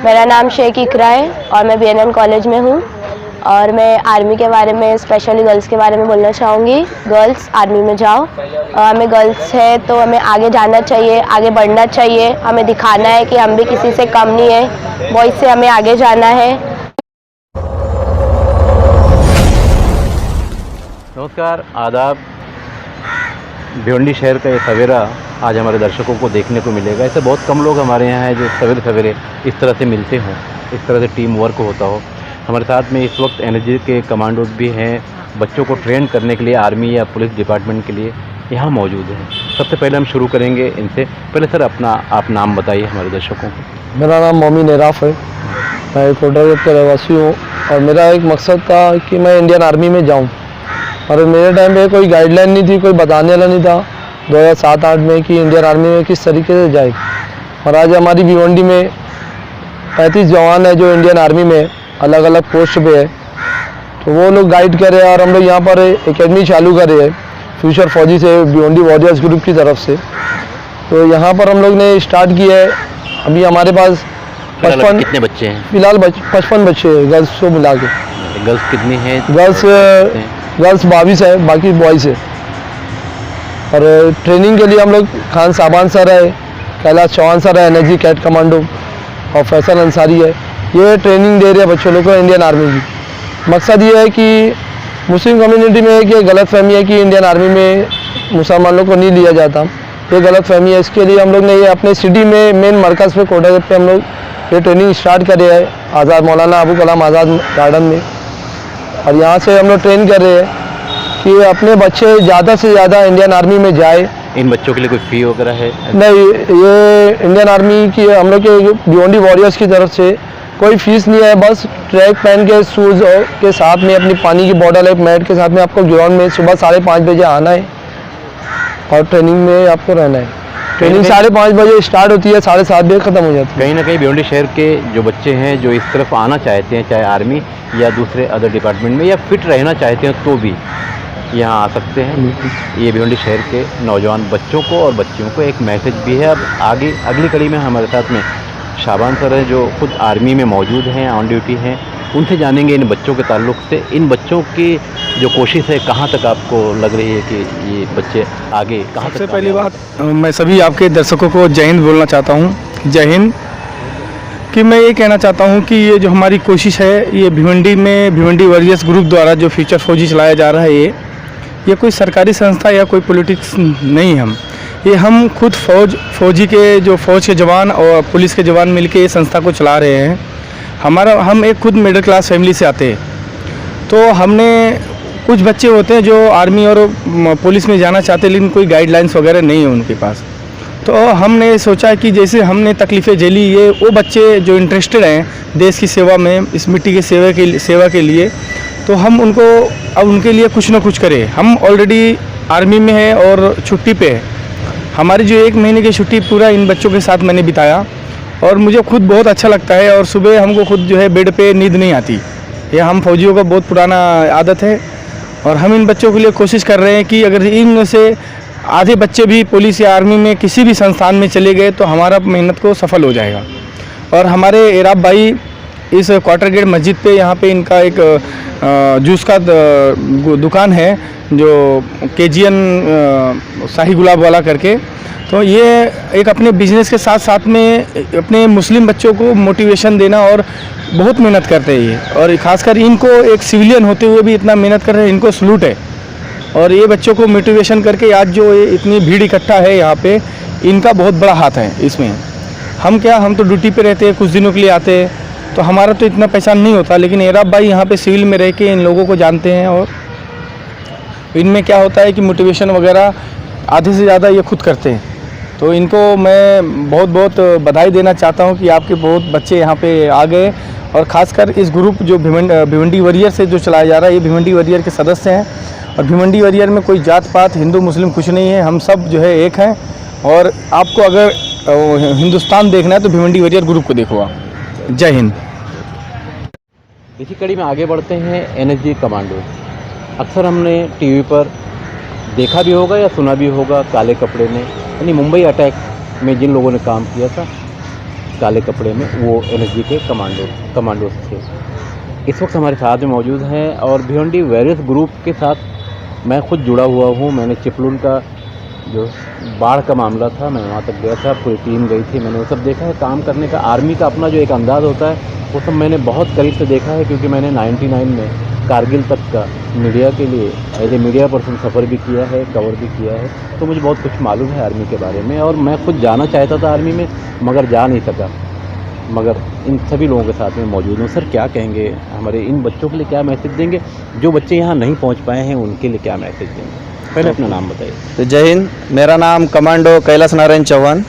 मेरा नाम शेख इकरा है और मैं BNN कॉलेज में हूँ और मैं आर्मी के बारे में, स्पेशली गर्ल्स के बारे में बोलना चाहूँगी। गर्ल्स आर्मी में जाओ। हमें गर्ल्स है तो हमें आगे जाना चाहिए, आगे बढ़ना चाहिए। हमें दिखाना है कि हम भी किसी से कम नहीं है। बॉयज़ से हमें आगे जाना है। नमस्कार, आदाब। भिवंडी शहर का ये सवेरा आज हमारे दर्शकों को देखने को मिलेगा। ऐसे बहुत कम लोग हमारे यहाँ हैं जो सवेरे सवेरे इस तरह से मिलते हों, इस तरह से टीम वर्क होता हो। हमारे साथ में इस वक्त एनर्जी के कमांडोज भी हैं, बच्चों को ट्रेन करने के लिए आर्मी या पुलिस डिपार्टमेंट के लिए यहाँ मौजूद हैं। सबसे पहले हम शुरू करेंगे इनसे। पहले सर आप नाम बताइए हमारे दर्शकों को। मेरा नाम मोमिन एराफ है, मैं कोटरागढ़ का रहवासी हूँ और मेरा एक मकसद था कि मैं इंडियन आर्मी में जाऊँ। और मेरे टाइम पे कोई गाइडलाइन नहीं थी, कोई बताने वाला नहीं था 2007-8 में कि इंडियन आर्मी में किस तरीके से जाए। और आज हमारी भिवंडी में 35 जवान है जो इंडियन आर्मी में अलग अलग पोस्ट पे है, तो वो लोग गाइड कर रहे हैं। और हम लोग यहाँ पर एकेडमी चालू कर रहे हैं फ्यूचर फौजी से, भिवंडी वॉरियर्स ग्रुप की तरफ से। तो यहाँ पर हम लोग ने स्टार्ट किया है। अभी हमारे पास 55 कितने बच्चे हैं? फिलहाल 55 बच्चे हैं गर्ल्स को मिला के। गर्ल्स कितनी हैं? गर्ल्स 22 है, बाकी बॉयज़ है। और ट्रेनिंग के लिए हम लोग खान साबान सर है, कैलाश चौहान सर है एनर्जी कैट कमांडो, और फैसल अंसारी है। ये ट्रेनिंग दे रहे हैं बच्चों लोग को इंडियन आर्मी की। मकसद ये है कि मुस्लिम कम्युनिटी में एक ये गलत फहमी है कि इंडियन आर्मी में मुसलमानों को नहीं लिया जाता। ये गलत फहमी है। इसके लिए हम लोग ने ये अपने सिटी में मेन मरकज़ पे कोटागढ़ पे हम लोग ये ट्रेनिंग स्टार्ट करे है आज़ाद मौलाना अबू कलाम आज़ाद गार्डन में। और यहाँ से हम लोग ट्रेन कर रहे हैं कि अपने बच्चे ज़्यादा से ज़्यादा इंडियन आर्मी में जाए। इन बच्चों के लिए कोई फ़ी वगैरह है? नहीं, ये इंडियन आर्मी की हम लोग के भिवंडी वॉरियर्स की तरफ से कोई फीस नहीं है। बस ट्रैक पहन के शूज़ के साथ में अपनी पानी की बॉटल एक मैट के साथ में आपको ग्राउंड में सुबह 5:30 बजे आना है और ट्रेनिंग में आपको रहना है। ट्रेनिंग 5:30 बजे स्टार्ट होती है, 7:30 बजे ख़त्म हो जाती है। कहीं ना कहीं भिवंडी शहर के जो बच्चे हैं जो इस तरफ आना चाहते हैं, चाहे आर्मी या दूसरे अदर डिपार्टमेंट में, या फिट रहना चाहते हैं, तो भी यहाँ आ सकते हैं। ये भिवंडी शहर के नौजवान बच्चों को और बच्चियों को एक मैसेज भी है। अब आगे अगली कड़ी में हमारे साथ में शाबान सर हैं जो खुद आर्मी में मौजूद हैं, ऑन ड्यूटी हैं। उनसे जानेंगे इन बच्चों के ताल्लुक से, इन बच्चों की जो कोशिश है कहाँ तक आपको लग रही है कि ये बच्चे आगे कहाँ तक। सबसे पहली बात, मैं सभी आपके दर्शकों को जय हिंद बोलना चाहता हूँ। जय हिंद। कि मैं ये कहना चाहता हूँ कि ये जो हमारी कोशिश है, ये भिवंडी में भिवंडी वॉरियर्स ग्रुप द्वारा जो फ्यूचर फौजी चलाया जा रहा है, ये कोई सरकारी संस्था या कोई पॉलिटिक्स नहीं है। ये हम खुद फौजी के जो फ़ौज के जवान और पुलिस के जवान मिलके ये संस्था को चला रहे हैं। हम एक खुद मिडिल क्लास फैमिली से आते हैं, तो हमने कुछ बच्चे होते हैं जो आर्मी और पुलिस में जाना चाहते हैं, लेकिन कोई गाइडलाइंस वगैरह नहीं है उनके पास। तो हमने सोचा कि जैसे हमने तकलीफ़ें झेली, ये वो बच्चे जो इंटरेस्टेड हैं देश की सेवा में, इस मिट्टी की सेवा के लिए, तो हम उनको अब उनके लिए कुछ ना कुछ करें। हम ऑलरेडी आर्मी में हैं और छुट्टी पे है। हमारी जो 1 महीने की छुट्टी पूरा इन बच्चों के साथ मैंने बिताया और मुझे खुद बहुत अच्छा लगता है। और सुबह हमको खुद जो है बेड पे नींद नहीं आती। ये हम फौजियों का बहुत पुराना आदत है। और हम इन बच्चों के लिए कोशिश कर रहे हैं कि अगर इनमें से आधे बच्चे भी पुलिस या आर्मी में किसी भी संस्थान में चले गए तो हमारा मेहनत को सफल हो जाएगा। और हमारे एराफ भाई इस क्वार्टर गेट मस्जिद पे, यहाँ पे इनका एक जूस का दुकान है जो KGN शाही गुलाब वाला करके। तो ये एक अपने बिजनेस के साथ साथ में अपने मुस्लिम बच्चों को मोटिवेशन देना, और बहुत मेहनत करते हैं ये। और ख़ासकर इनको एक सिविलियन होते हुए भी इतना मेहनत कर रहे हैं, इनको सलूट है। और ये बच्चों को मोटिवेशन करके आज जो इतनी भीड़ इकट्ठा है यहाँ पे, इनका बहुत बड़ा हाथ है इसमें। हम तो ड्यूटी पे रहते हैं, कुछ दिनों के लिए आते हैं, तो हमारा तो इतना पहचान नहीं होता। लेकिन एराफ भाई यहाँ पे सिविल में रह के इन लोगों को जानते हैं। और इनमें क्या होता है कि मोटिवेशन वगैरह आधे से ज़्यादा ये खुद करते हैं। तो इनको मैं बहुत बहुत बधाई देना चाहता हूँ कि आपके बहुत बच्चे यहाँ पे आ गए। और ख़ासकर इस ग्रुप जो भिवंडी वॉरियर से जो चलाया जा रहा है, ये भिवंडी वॉरियर के सदस्य हैं। और भिवंडी वॉरियर में कोई जात पात हिंदू मुस्लिम कुछ नहीं है, हम सब जो है एक हैं। और आपको अगर हिंदुस्तान देखना है तो भिवंडी वॉरियर ग्रुप को देखो आप। जय हिंद। इसी कड़ी में आगे बढ़ते हैं एनर्जी कमांडो। अक्सर हमने टीवी पर देखा भी होगा या सुना भी होगा, काले कपड़े में, यानी मुंबई अटैक में जिन लोगों ने काम किया था, काले कपड़े में, वो एनएसजी के कमांडोज थे। इस वक्त हमारे साथ में मौजूद हैं और भिवंडी वॉरियर्स ग्रुप के साथ मैं खुद जुड़ा हुआ हूँ। मैंने चिपलून का जो बाढ़ का मामला था, मैं वहाँ तक गया था, पूरी टीम गई थी, मैंने वो सब देखा है। काम करने का आर्मी का अपना जो एक अंदाज़ होता है वो सब मैंने बहुत करीब से देखा है, क्योंकि मैंने 99 में कारगिल तक का मीडिया के लिए एज ए मीडिया पर्सन सफ़र भी किया है, कवर भी किया है, तो मुझे बहुत कुछ मालूम है आर्मी के बारे में। और मैं खुद जाना चाहता था आर्मी में, मगर जा नहीं सका, मगर इन सभी लोगों के साथ में मौजूद हूँ। सर, क्या कहेंगे, हमारे इन बच्चों के लिए क्या मैसेज देंगे, जो बच्चे यहाँ नहीं पहुँच पाए हैं उनके लिए क्या मैसेज देंगे? पहले अपना नाम बताइए। तो जय हिंद, मेरा नाम कमांडो कैलाश नारायण चौहान।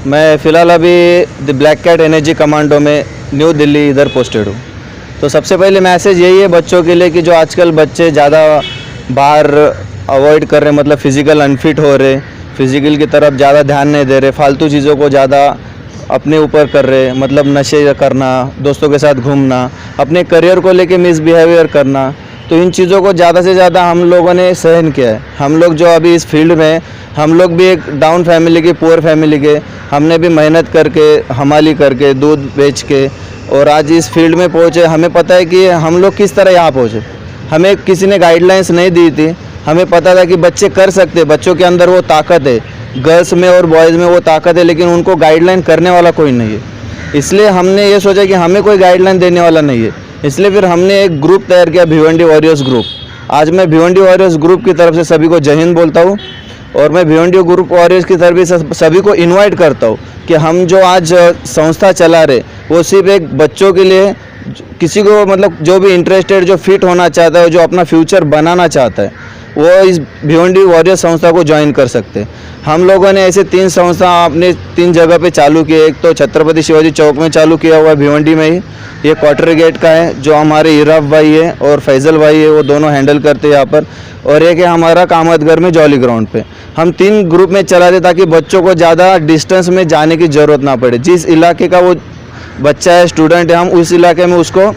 मैं फ़िलहाल अभी the black cat energy commando में न्यू दिल्ली इधर पोस्टेड हूँ। तो सबसे पहले मैसेज यही है बच्चों के लिए कि जो आजकल बच्चे ज़्यादा बाहर अवॉइड कर रहे, मतलब फ़िज़िकल अनफिट हो रहे, फ़िज़िकल की तरफ ज़्यादा ध्यान नहीं दे रहे, फालतू चीज़ों को ज़्यादा अपने ऊपर कर रहे, मतलब नशे करना, दोस्तों के साथ घूमना, अपने करियर को लेके मिसबिहेवियर करना, तो इन चीज़ों को ज़्यादा से ज़्यादा हम लोगों ने सहन किया है। हम लोग जो अभी इस फील्ड में, हम लोग भी एक डाउन फैमिली के, पुअर फैमिली के, हमने भी मेहनत करके, हमाली करके, दूध बेच के और आज इस फील्ड में पहुँचे। हमें पता है कि हम लोग किस तरह यहाँ पहुँचे। हमें किसी ने गाइडलाइंस नहीं दी थी, हमें पता था कि बच्चे कर सकते, बच्चों के अंदर वो ताकत है, गर्ल्स में और बॉयज़ में वो ताकत है, लेकिन उनको गाइडलाइन करने वाला कोई नहीं है। इसलिए हमने ये सोचा कि हमें कोई गाइडलाइन देने वाला नहीं है, इसलिए फिर हमने एक ग्रुप तैयार किया, भिवंडी वॉरियर्स ग्रुप। आज मैं भिवंडी वॉरियर्स ग्रुप की तरफ से सभी को जय हिंद बोलता हूँ और मैं भिवंडी ग्रुप वॉरियर्स की तरफ से सभी को इनवाइट करता हूँ कि हम जो आज संस्था चला रहे वो सिर्फ एक बच्चों के लिए, किसी को मतलब जो भी इंटरेस्टेड, जो फिट होना चाहता है, जो अपना फ्यूचर बनाना चाहता है, वो इस भिवंडी वॉरियर संस्था को ज्वाइन कर सकते हैं। हम लोगों ने ऐसे 3 संस्था अपने 3 जगह पे चालू किए। एक तो छत्रपति शिवाजी चौक में चालू किया हुआ है भिवंडी में ही, ये क्वार्टर गेट का है, जो हमारे इराफ भाई है और फैज़ल भाई है, वो दोनों हैंडल करते हैं यहाँ पर। और एक है हमारा कामतगर में जॉली ग्राउंड पे। हम 3 ग्रुप में चलाते ताकि बच्चों को ज़्यादा डिस्टेंस में जाने की ज़रूरत ना पड़े। जिस इलाके का वो बच्चा है, स्टूडेंट है, हम उस इलाके में उसको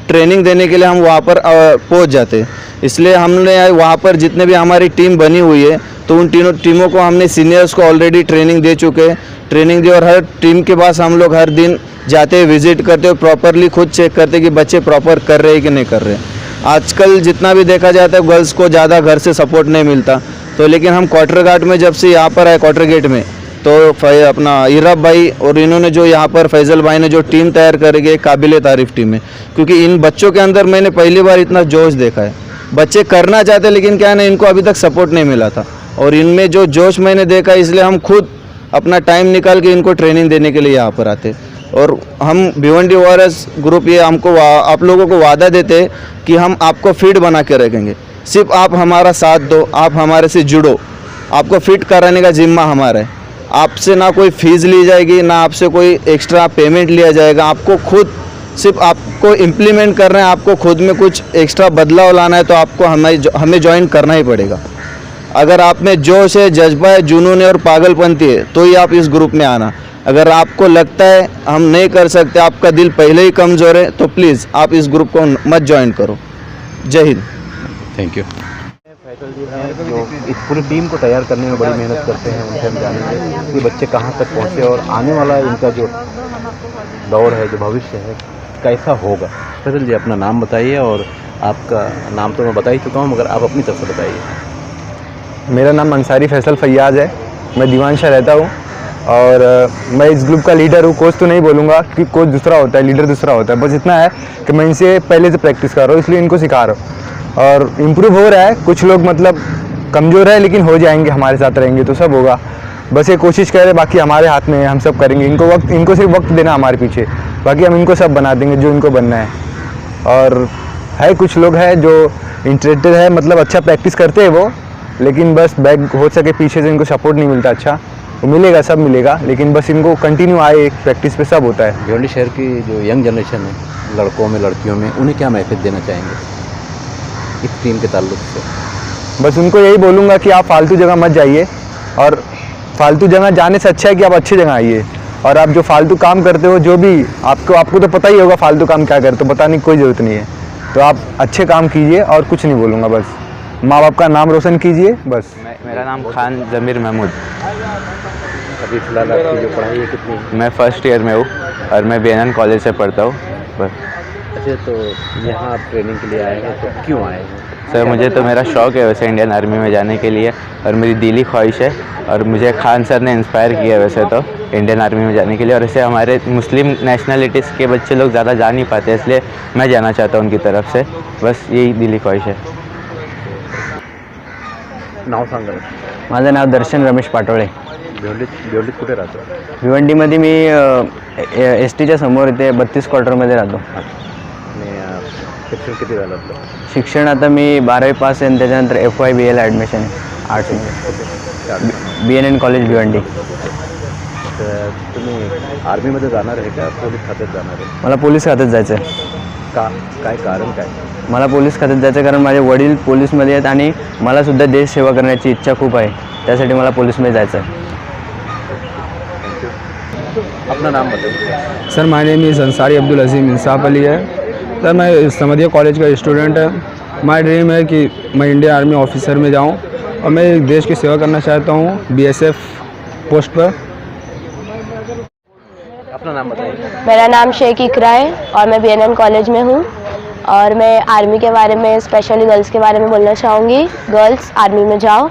ट्रेनिंग देने के लिए हम वहाँ पर पहुँच जाते। इसलिए हमने वहाँ पर जितने भी हमारी टीम बनी हुई है, तो उन तीनों टीमों को हमने सीनियर्स को ऑलरेडी ट्रेनिंग दे चुके, ट्रेनिंग दी, और हर टीम के पास हम लोग हर दिन जाते, विजिट करते और प्रॉपरली खुद चेक करते कि बच्चे प्रॉपर कर रहे हैं कि नहीं कर रहे। आजकल जितना भी देखा जाता है, गर्ल्स को ज़्यादा घर से सपोर्ट नहीं मिलता, तो लेकिन हम क्वार्टर गार्ड में जब से यहाँ पर आए, क्वार्टर गेट में, तो अपना इराफ भाई और इन्होंने जो यहाँ पर फैज़ल भाई ने जो टीम तैयार करेगी, काबिल तारीफ़ टीम है। क्योंकि इन बच्चों के अंदर मैंने पहली बार इतना जोश देखा है। बच्चे करना चाहते, लेकिन क्या है ना, इनको अभी तक सपोर्ट नहीं मिला था, और इनमें जो जोश मैंने देखा, इसलिए हम खुद अपना टाइम निकाल के इनको ट्रेनिंग देने के लिए यहाँ पर आते। और हम भिवंडी वॉरियर्स ग्रुप ये हमको आप लोगों को वादा देते कि हम आपको फिट बना के रखेंगे। सिर्फ आप हमारा साथ दो, आप हमारे से जुड़ो, आपको फिट कराने का जिम्मा हमारा है। आपसे ना कोई फीस ली जाएगी, ना आपसे कोई एक्स्ट्रा पेमेंट लिया जाएगा। आपको खुद सिर्फ आपको इम्प्लीमेंट करना है, आपको खुद में कुछ एक्स्ट्रा बदलाव लाना है, तो आपको हमें ज्वाइन करना ही पड़ेगा। अगर आप में जोश है, जज्बा है, जुनून है और पागलपंती है, तो ही आप इस ग्रुप में आना। अगर आपको लगता है हम नहीं कर सकते, आपका दिल पहले ही कमज़ोर है, तो प्लीज़ आप इस ग्रुप को मत ज्वाइन करो। जय हिंद। Thank you. फैसल जी हैं जो इस पूरी टीम को तैयार करने में बड़ी मेहनत करते हैं, उनसे हम जानेंगे कि बच्चे कहाँ तक पहुँचे और आने वाला इनका जो दौर है, जो भविष्य है, कैसा होगा। फैसल जी, अपना नाम बताइए, और आपका नाम तो मैं बता ही चुका हूँ, मगर आप अपनी तरफ से बताइए। मेरा नाम अंसारी फैसल फैयाज़ है, मैं दीवानशाह रहता हूँ और मैं इस ग्रुप का लीडर हूँ। कोच तो नहीं बोलूँगा कि कोच दूसरा होता है, लीडर दूसरा होता है। बस इतना है कि मैं इनसे पहले से प्रैक्टिस कर रहा हूँ, इसलिए इनको सिखा रहा हूँ और इम्प्रूव हो रहा है। कुछ लोग मतलब कमज़ोर है, लेकिन हो जाएंगे, हमारे साथ रहेंगे तो सब होगा। बस ये कोशिश करें, बाकी हमारे हाथ में है, हम सब करेंगे। इनको सिर्फ वक्त देना हमारे पीछे, बाकी हम इनको सब बना देंगे जो इनको बनना है। और है कुछ लोग हैं जो इंटरेस्टेड है, मतलब अच्छा प्रैक्टिस करते हैं वो, लेकिन बस बैक हो सके पीछे से इनको सपोर्ट नहीं मिलता अच्छा। वो मिलेगा, सब मिलेगा, लेकिन बस इनको कंटिन्यू आए, प्रैक्टिस पे सब होता है। भिवंडी शहर की जो यंग जनरेशन है, लड़कों में लड़कियों में, उन्हें क्या मैसेज देना चाहेंगे इस टीम के ताल्लुक से? बस उनको यही बोलूँगा कि आप फालतू जगह मत जाइए, और फालतू जगह जाने से अच्छा है कि आप अच्छी जगह आइए। और आप जो फालतू काम करते हो, जो भी आपको तो पता ही होगा फालतू काम क्या करते हो, बताने की कोई ज़रूरत नहीं है। तो आप अच्छे काम कीजिए और कुछ नहीं बोलूँगा, बस माँ बाप का नाम रोशन कीजिए बस। मेरा नाम खान ज़मीर महमूद। अभी फिलहाल आपकी जो पढ़ाई है कितनी है? मैं फर्स्ट ईयर में हूँ और मैं BNN कॉलेज से पढ़ता हूँ। बस अच्छा, तो यहाँ आप ट्रेनिंग के लिए आए हैं, तो क्यों आए हैं? सर, मुझे तो मेरा शौक़ है वैसे इंडियन आर्मी में जाने के लिए, और मेरी दिली ख्वाहिश है, और मुझे खान सर ने इंस्पायर किया वैसे तो इंडियन आर्मी में जाने के लिए। और ऐसे हमारे मुस्लिम नेशनलिटीज़ के बच्चे लोग ज़्यादा जा नहीं पाते, इसलिए मैं जाना चाहता हूँ उनकी तरफ से। बस यही दिली ख्वाहिश है। नाव सांगा. माझं नाव दर्शन रमेश पाटोळे. भिवंडीत कुठे राहतो? भिवंडीमध्ये मी STच्या समोर इथे 32 क्वार्टरमध्ये राहतो. आणि शिक्षण किती झालं आपलं? शिक्षण आता मी 12वी पास आहे आणि त्याच्यानंतर FYBA ॲडमिशन आर्ट्समध्ये BNN कॉलेज भिवंडी. तर तुम्ही आर्मीमध्ये जाणार आहे का पोलीस खात्यात जाणार आहे? मला पोलीस खात्यात जायचं आहे. काय कारण काय? मला पोलीस खात्यात जायचं कारण माझे वडील पोलीसमध्ये आहेत आणि मला सुद्धा देश सेवा करण्याची इच्छा खूप आहे, त्यासाठी मला पोलीसमध्ये जायचं आहे. अपना नाम बताइए. Sir my name is Ansari Abdul Azim Insaf Ali है. सर मैं समदिया कॉलेज का स्टूडेंट है. माय ड्रीम है कि मैं इंडियन आर्मी ऑफिसर में जाऊं और मैं देश की सेवा करना चाहता हूं BSF पोस्ट पर. अपना नाम बताइए. मेरा नाम शेख इकरा है और मैं BNN कॉलेज में हूँ और मैं आर्मी के बारे में, स्पेशली गर्ल्स के बारे में बोलना चाहूँगी. गर्ल्स आर्मी में जाओ.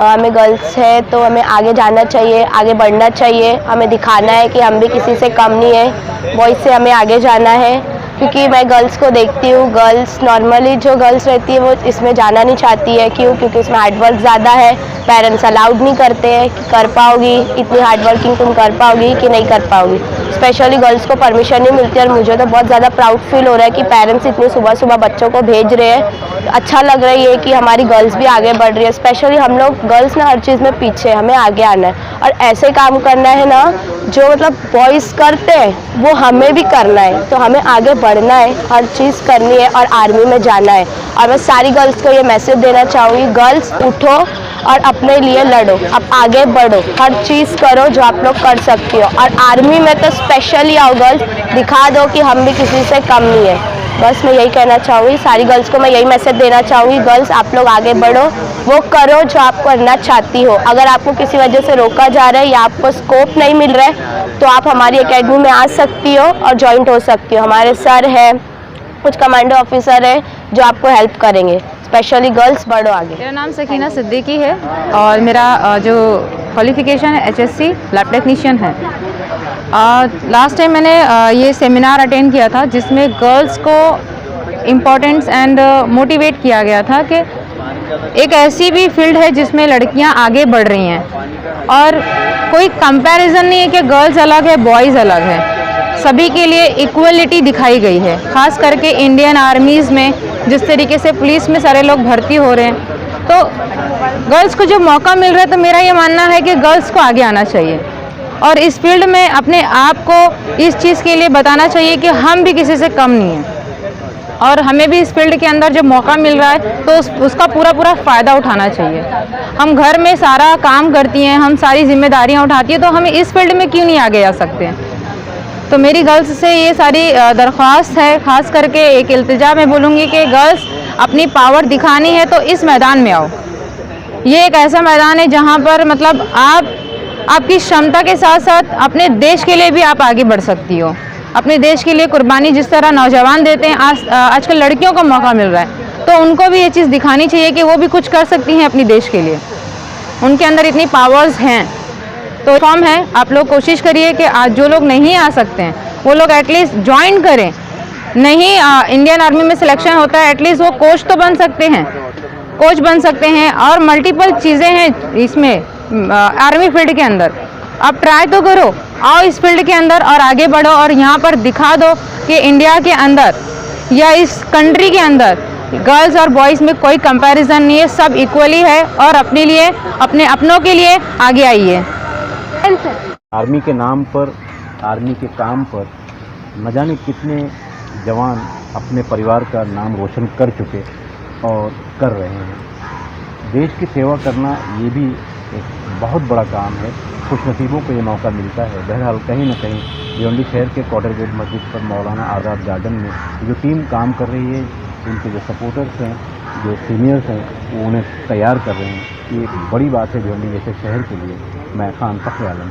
हमें गर्ल्स है तो हमें आगे जाना चाहिए, आगे बढ़ना चाहिए. हमें दिखाना है कि हम भी किसी से कम नहीं है. बॉयज़ से हमें आगे जाना है, क्योंकि मैं गर्ल्स को देखती हूँ. गर्ल्स नॉर्मली जो गर्ल्स रहती है वो इसमें जाना नहीं चाहती है. क्यों? क्योंकि इसमें हार्डवर्क ज़्यादा है. पेरेंट्स अलाउड नहीं करते हैं कि कर पाओगी, इतनी हार्डवर्किंग तुम कर पाओगी कि नहीं कर पाओगी. स्पेशली गर्ल्स को परमिशन नहीं मिलती और मुझे तो बहुत ज़्यादा प्राउड फील हो रहा है कि पेरेंट्स इतनी सुबह सुबह बच्चों को भेज रहे हैं. अच्छा लग रहा है ये कि हमारी गर्ल्स भी आगे बढ़ रही है. स्पेशली हम लोग गर्ल्स ना हर चीज़ में पीछे, हमें आगे आना है और ऐसे काम करना है ना जो मतलब बॉयज़ करते हैं वो हमें भी करना है. तो हमें आगे बढ़ना है, हर चीज़ करनी है और आर्मी में जाना है. और मैं सारी गर्ल्स को ये मैसेज देना चाहूँगी, गर्ल्स उठो और अपने लिए लड़ो, अब आगे बढ़ो, हर चीज़ करो जो आप लोग कर सकती हो. और आर्मी में तो स्पेशली आओ गर्ल्स, दिखा दो कि हम भी किसी से कम नहीं है. बस मैं यही कहना चाहूँगी, सारी गर्ल्स को मैं यही मैसेज देना चाहूँगी, गर्ल्स आप लोग आगे बढ़ो, वो करो जो आप करना चाहती हो. अगर आपको किसी वजह से रोका जा रहा है या आपको स्कोप नहीं मिल रहा है तो आप हमारी एकेडमी में आ सकती हो और ज्वाइंट हो सकती हो. हमारे सर हैं, कुछ कमांडो ऑफिसर है जो आपको हेल्प करेंगे. स्पेशली गर्ल्स बढ़ो आगे. मेरा नाम सकीना सिद्दीकी है और मेरा जो क्वालिफ़िकेशन है HSC लैब टेक्नीशियन है. लास्ट टाइम मैंने ये सेमिनार अटेंड किया था जिसमें गर्ल्स को इम्पोर्टेंस एंड मोटिवेट किया गया था कि एक ऐसी भी फील्ड है जिसमें लड़कियां आगे बढ़ रही हैं और कोई कंपैरिजन नहीं है कि गर्ल्स अलग है बॉयज़ अलग है. सभी के लिए इक्वलिटी दिखाई गई है. खास करके इंडियन आर्मीज़ में जिस तरीके से पुलिस में सारे लोग भर्ती हो रहे हैं तो गर्ल्स को जो मौका मिल रहा है तो मेरा ये मानना है कि गर्ल्स को आगे आना चाहिए और इस फील्ड में अपने आप को इस चीज़ के लिए बताना चाहिए कि हम भी किसी से कम नहीं हैं और हमें भी इस फील्ड के अंदर जो मौका मिल रहा है तो उसका पूरा फ़ायदा उठाना चाहिए. हम घर में सारा काम करती हैं, हम सारी जिम्मेदारियां उठाती हैं, तो हमें इस फील्ड में क्यों नहीं आगे आ सकते हैं. तो मेरी गर्ल्स से ये सारी दरख्वास्त है. ख़ास करके एक इल्तिजा मैं बोलूँगी कि गर्ल्स अपनी पावर दिखानी है तो इस मैदान में आओ. ये एक ऐसा मैदान है जहाँ पर मतलब आपकी क्षमता के साथ साथ अपने देश के लिए भी आप आगे बढ़ सकती हो. अपने देश के लिए कुर्बानी जिस तरह नौजवान देते हैं, आजकल लड़कियों को मौका मिल रहा है तो उनको भी ये चीज़ दिखानी चाहिए कि वो भी कुछ कर सकती हैं अपने देश के लिए. उनके अंदर इतनी पावर्स हैं. तो फॉर्म है, आप लोग कोशिश करिए कि आज जो लोग नहीं आ सकते हैं वो लोग एटलीस्ट ज्वाइन करें. नहीं इंडियन आर्मी में सिलेक्शन होता है, एटलीस्ट वो कोच तो बन सकते हैं, कोच बन सकते हैं और मल्टीपल चीज़ें हैं इसमें आर्मी फील्ड के अंदर. आप ट्राई तो करो, आओ इस फील्ड के अंदर और आगे बढ़ो और यहाँ पर दिखा दो कि इंडिया के अंदर या इस कंट्री के अंदर गर्ल्स और बॉयज़ में कोई कंपैरिजन नहीं है, सब इक्वली है और अपने लिए, अपने अपनों के लिए आगे आइए. आर्मी के नाम पर, आर्मी के काम पर न जाने कितने जवान अपने परिवार का नाम रोशन कर चुके और कर रहे हैं. देश की सेवा करना ये भी एक बहुत बड़ा काम है. खुशनसीबों को ये मौका मिलता है. बहरहाल कहीं ना कहीं भिवंडी शहर के क्वार्टर गेट मस्जिद पर मौलाना आज़ाद गार्डन में जो टीम काम कर रही है, उनके जो सपोर्टर्स हैं, जो सीनियर्स हैं, वो उन्हें तैयार कर रहे हैं. ये बड़ी बात है भिवंडी जैसे शहर के लिए. मैं खान फखर आलम.